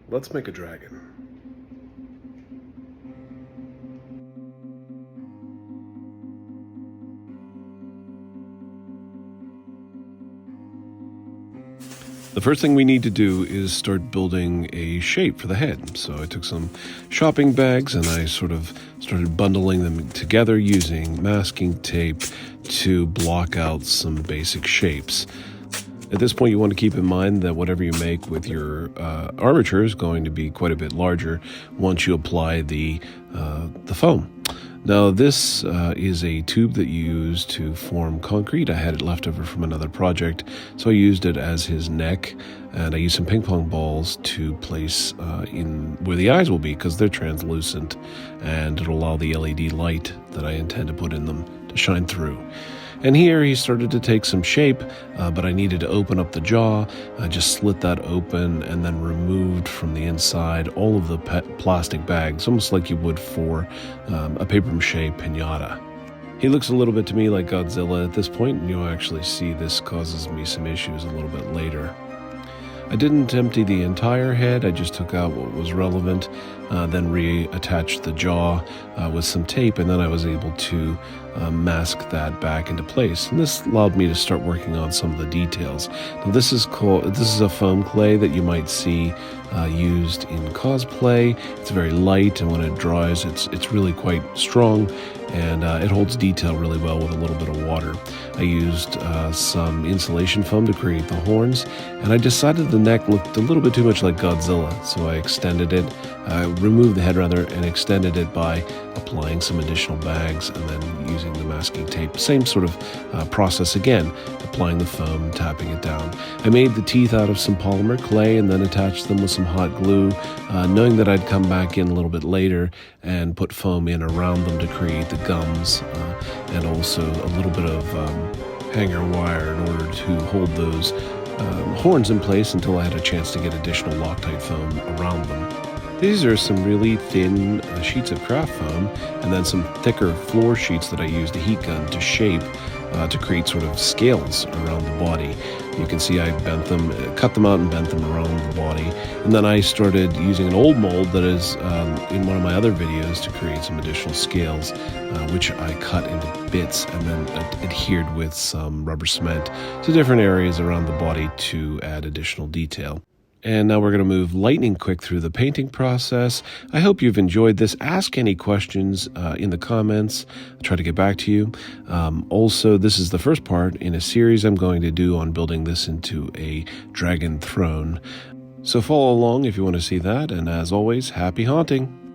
Let's make a dragon. The first thing we need to do is start building a shape for the head. So I took some shopping bags and I sort of started bundling them together using masking tape to block out some basic shapes. At this point, you want to keep in mind that whatever you make with your armature is going to be quite a bit larger once you apply the foam. Now, this is a tube that you use to form concrete. I had it left over from another project, so I used it as his neck, and I used some ping pong balls to place in where the eyes will be because they're translucent, and it'll allow the LED light that I intend to put in them to shine through. And here he started to take some shape, but I needed to open up the jaw. I just slit that open and then removed from the inside all of the plastic bags, almost like you would for a papier-mâché piñata. He looks a little bit to me like Godzilla at this point, and you'll actually see this causes me some issues a little bit later. I didn't empty the entire head, I just took out what was relevant, then reattached the jaw with some tape, and then I was able to mask that back into place. And this allowed me to start working on some of the details. Now this is a foam clay that you might see used in cosplay. It's very light, and when it dries, it's really quite strong, and it holds detail really well with a little bit of water. I used some insulation foam to create the horns, and I decided the neck looked a little bit too much like Godzilla, so I extended it, removed the head rather, and extended it by applying some additional bags and then using the masking tape. Same sort of process again, applying the foam, tapping it down. I made the teeth out of some polymer clay and then attached them with some hot glue, knowing that I'd come back in a little bit later and put foam in around them to create the gums, and also a little bit of hanger wire in order to hold those horns in place until I had a chance to get additional Loctite foam around them. These are some really thin sheets of craft foam, and then some thicker floor sheets that I used a heat gun to shape to create sort of scales around the body. You can see I bent them, cut them out and bent them around the body. And then I started using an old mold that is in one of my other videos to create some additional scales, which I cut into bits and then adhered with some rubber cement to different areas around the body to add additional detail. And now we're going to move lightning quick through the painting process. I hope you've enjoyed this. Ask any questions in the comments. I'll try to get back to you. Also, this is the first part in a series I'm going to do on building this into a dragon throne. So follow along if you want to see that. And as always, happy haunting!